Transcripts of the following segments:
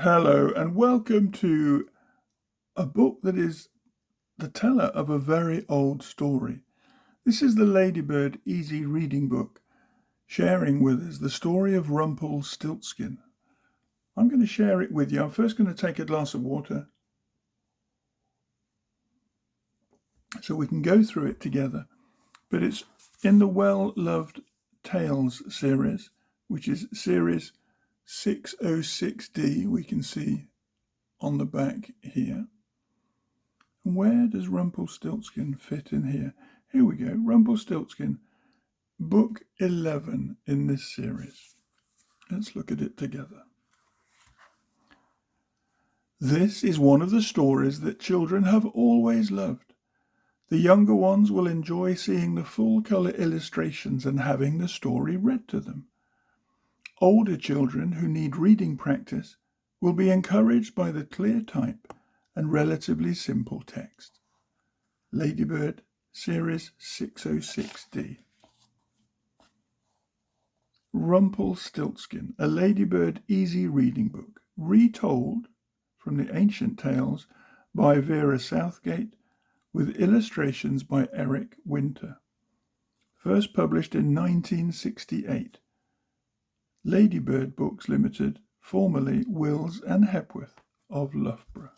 Hello and welcome to a book that is the teller of a very old story. This is the Ladybird Easy Reading Book, sharing with us the story of Rumpelstiltskin. I'm going to share it with you. I'm first going to take a glass of water so we can go through it together. But it's in the Well-Loved Tales series, which is series 606D, we can see on the back here. And where does Rumpelstiltskin fit in here? Here we go, Rumpelstiltskin, book 11 in this series. Let's look at it together. This is one of the stories that children have always loved. The younger ones will enjoy seeing the full-colour illustrations and having the story read to them. Older children who need reading practice will be encouraged by the clear type and relatively simple text. Ladybird, Series 606D. Rumpelstiltskin, a Ladybird easy reading book, retold from the ancient tales by Vera Southgate, with illustrations by Eric Winter. First published in 1968. Ladybird Books Limited, formerly Wills and Hepworth of Loughborough.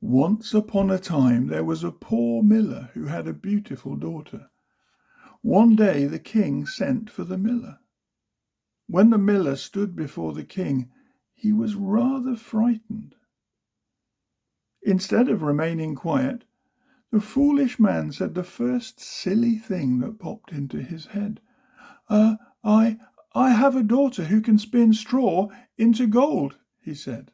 Once upon a time there was a poor miller who had a beautiful daughter. One day the king sent for the miller. When the miller stood before the king, he was rather frightened. Instead of remaining quiet, the foolish man said the first silly thing that popped into his head. I have a daughter who can spin straw into gold, he said.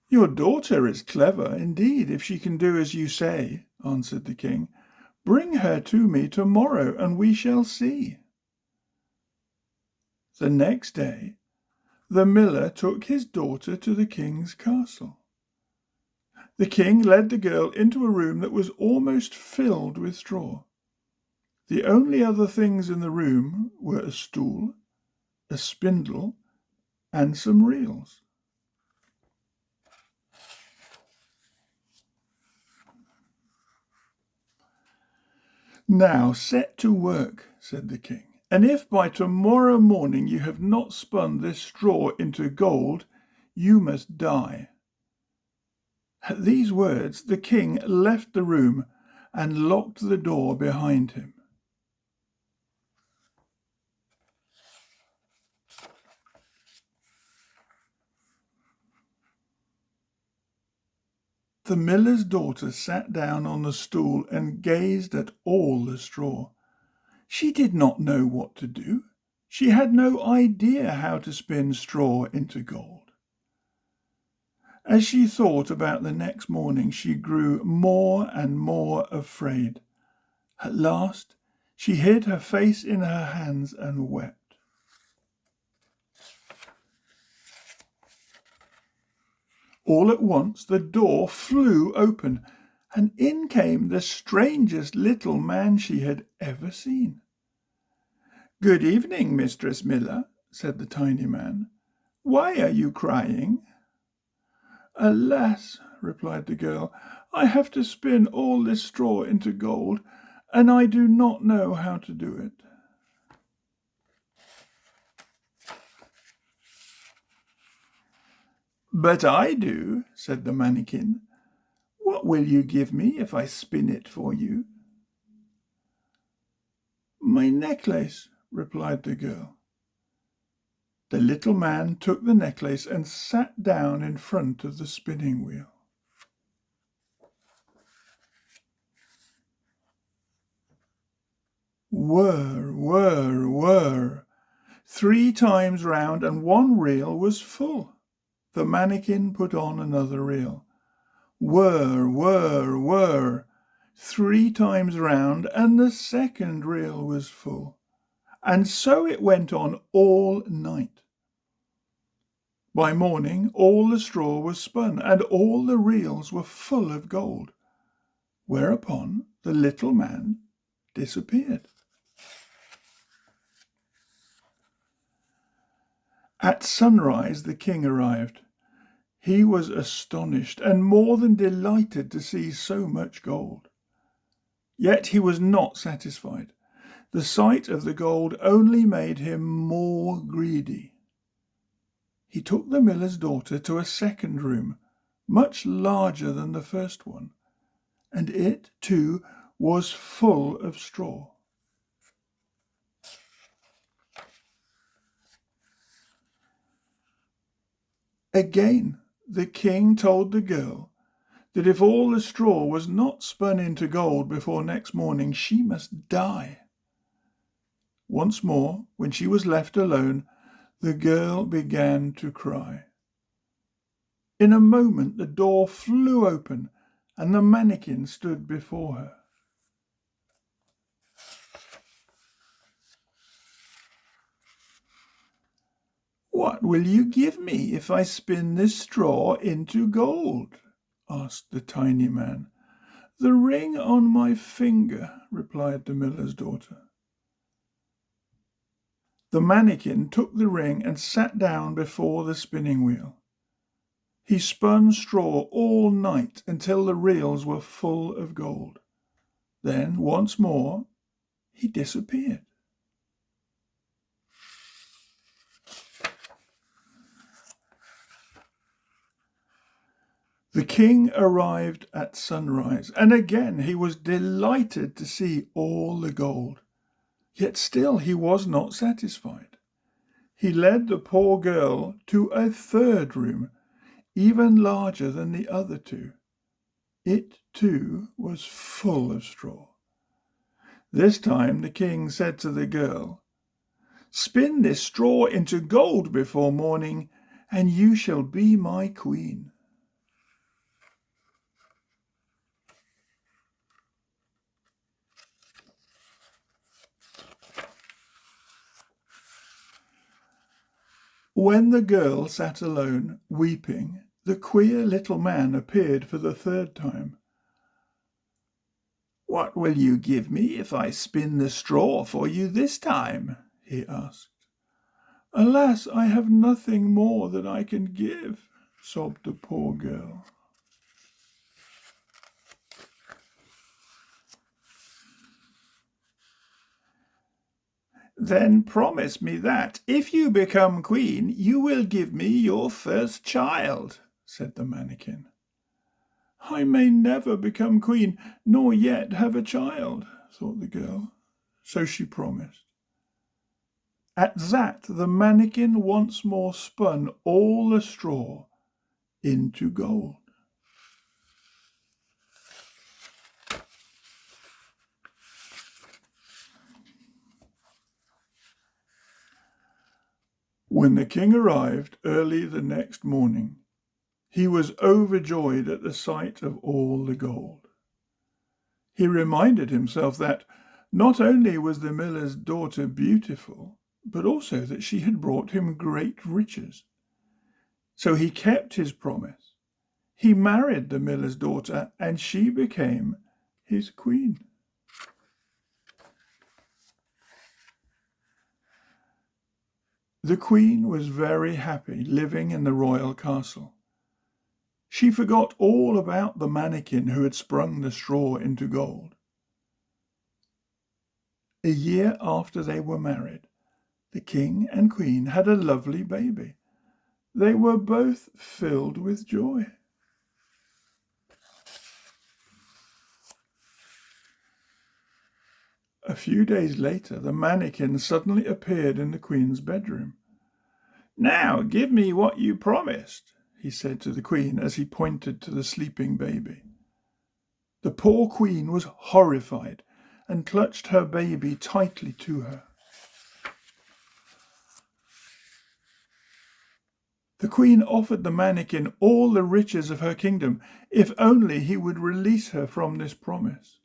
Your daughter is clever indeed, if she can do as you say, answered the king. Bring her to me tomorrow, and we shall see. The next day, the miller took his daughter to the king's castle. The king led the girl into a room that was almost filled with straw. The only other things in the room were a stool, a spindle, and some reels. Now set to work, said the king, and if by tomorrow morning you have not spun this straw into gold, you must die. At these words the king left the room and locked the door behind him. The miller's daughter sat down on the stool and gazed at all the straw. She did not know what to do. She had no idea how to spin straw into gold. As she thought about the next morning, she grew more and more afraid. At last, she hid her face in her hands and wept. All at once the door flew open, and in came the strangest little man she had ever seen. "Good evening, Mistress Miller," said the tiny man. "Why are you crying?" "Alas," replied the girl, "I have to spin all this straw into gold, and I do not know how to do it." "But I do," said the mannikin. "What will you give me if I spin it for you?" "My necklace," replied the girl. The little man took the necklace and sat down in front of the spinning wheel. Whir, whir, whir. 3 times round, and one reel was full. The mannikin put on another reel. Whir, whir, whir. 3 times round, and the second reel was full. And so it went on all night. By morning all the straw was spun, and all the reels were full of gold, whereupon the little man disappeared. At sunrise the king arrived. He was astonished and more than delighted to see so much gold. Yet he was not satisfied. The sight of the gold only made him more greedy. He took the miller's daughter to a second room, much larger than the first one, and it, too, was full of straw. Again, the king told the girl that if all the straw was not spun into gold before next morning, she must die. Once more, when she was left alone, the girl began to cry. In a moment the door flew open, and the mannikin stood before her. "What will you give me if I spin this straw into gold?" asked the tiny man. "The ring on my finger," replied the miller's daughter. The mannikin took the ring and sat down before the spinning wheel. He spun straw all night until the reels were full of gold. Then, once more, he disappeared. The king arrived at sunrise, and again he was delighted to see all the gold. Yet still he was not satisfied. He led the poor girl to a third room, even larger than the other two. It, too, was full of straw. This time the king said to the girl, "Spin this straw into gold before morning, and you shall be my queen." When the girl sat alone, weeping, the queer little man appeared for the third time. "What will you give me if I spin the straw for you this time?" he asked. "Alas, I have nothing more that I can give," sobbed the poor girl. "Then promise me that, if you become queen, you will give me your first child," said the mannikin. "I may never become queen, nor yet have a child," thought the girl, so she promised. At that the mannikin once more spun all the straw into gold. When the king arrived early the next morning, he was overjoyed at the sight of all the gold. He reminded himself that not only was the miller's daughter beautiful, but also that she had brought him great riches. So he kept his promise. He married the miller's daughter, and she became his queen. The queen was very happy living in the royal castle. She forgot all about the mannikin who had sprung the straw into gold. A year after they were married, the king and queen had a lovely baby. They were both filled with joy. A few days later, the mannikin suddenly appeared in the queen's bedroom. "Now give me what you promised," he said to the queen as he pointed to the sleeping baby. The poor queen was horrified and clutched her baby tightly to her. The queen offered the mannikin all the riches of her kingdom if only he would release her from this promise.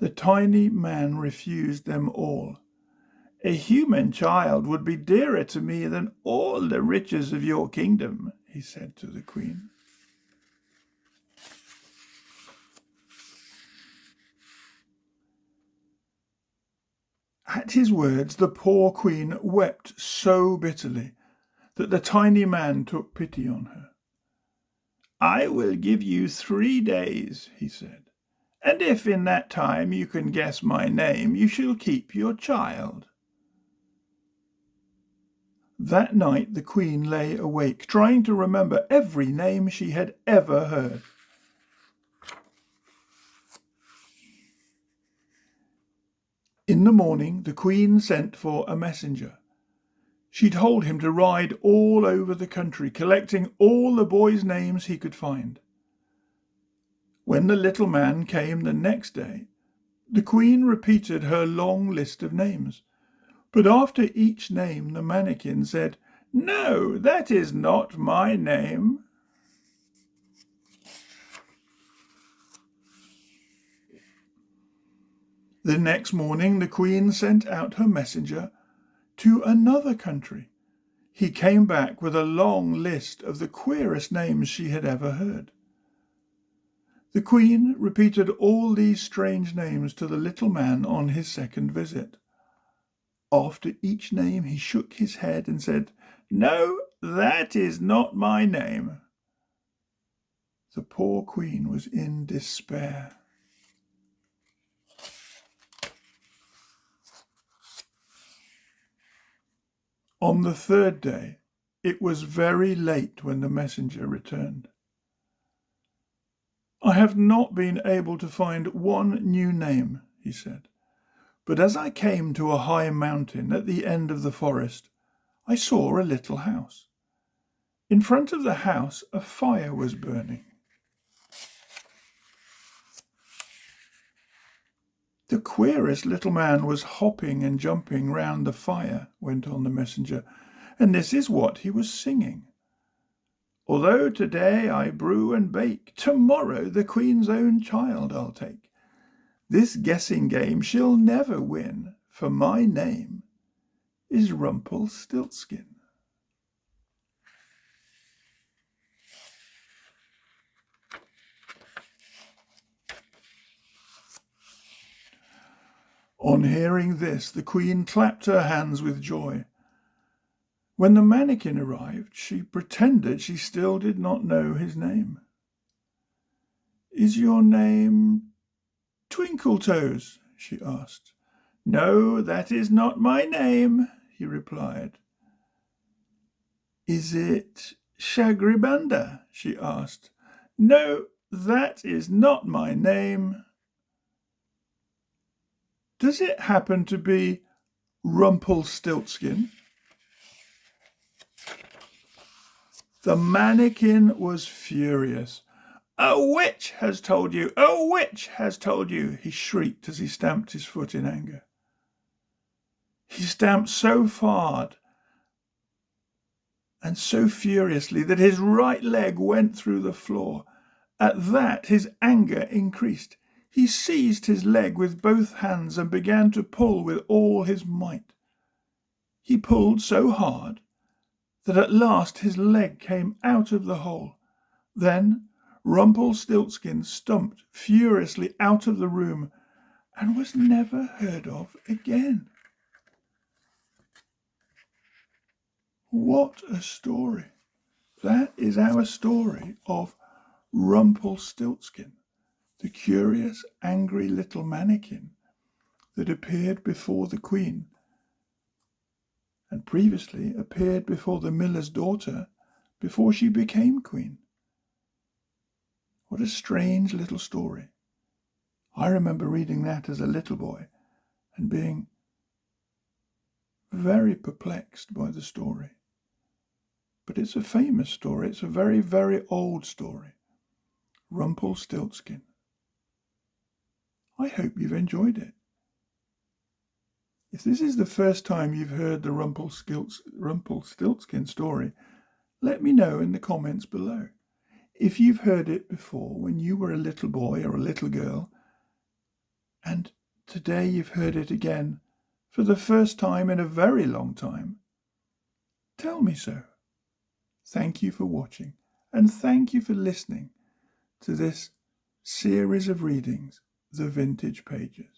The tiny man refused them all. A human child would be dearer to me than all the riches of your kingdom, he said to the Queen. At his words, the poor Queen wept so bitterly that the tiny man took pity on her. I will give you 3 days, he said, and if in that time you can guess my name, you shall keep your child. That night the Queen lay awake, trying to remember every name she had ever heard. In the morning the Queen sent for a messenger. She told him to ride all over the country, collecting all the boys' names he could find. When the little man came the next day, the Queen repeated her long list of names. But after each name the mannikin said, "No, that is not my name." The next morning the Queen sent out her messenger to another country. He came back with a long list of the queerest names she had ever heard. The Queen repeated all these strange names to the little man on his second visit. After each name he shook his head and said, "No, that is not my name." The poor Queen was in despair. On the 3rd day, it was very late when the messenger returned. "I have not been able to find one new name," he said. "But as I came to a high mountain at the end of the forest, I saw a little house. In front of the house a fire was burning. The queerest little man was hopping and jumping round the fire," went on the messenger, "and this is what he was singing. Although today I brew and bake, tomorrow the Queen's own child I'll take. This guessing game she'll never win, for my name is Rumpelstiltskin." On hearing this, the Queen clapped her hands with joy. When the mannikin arrived, she pretended she still did not know his name. "Is your name Twinkletoes?" she asked. "No, that is not my name," he replied. "Is it Shagribanda?" she asked. "No, that is not my name." "Does it happen to be Rumpelstiltskin?" The mannikin was furious. "A witch has told you! A witch has told you!" he shrieked as he stamped his foot in anger. He stamped so hard and so furiously that his right leg went through the floor. At that his anger increased. He seized his leg with both hands and began to pull with all his might. He pulled so hard that at last his leg came out of the hole. Then Rumpelstiltskin stumped furiously out of the room and was never heard of again. What a story! That is our story of Rumpelstiltskin, the curious, angry little mannikin that appeared before the Queen, and previously appeared before the miller's daughter before she became Queen. What a strange little story. I remember reading that as a little boy and being very perplexed by the story. But it's a famous story. It's a very, very old story. Rumpelstiltskin. I hope you've enjoyed it. If this is the first time you've heard the Rumpelstiltskin story, let me know in the comments below. If you've heard it before when you were a little boy or a little girl, and today you've heard it again for the first time in a very long time. Tell me so. Thank you for watching, and thank you for listening to this series of readings, The Vintage Pages.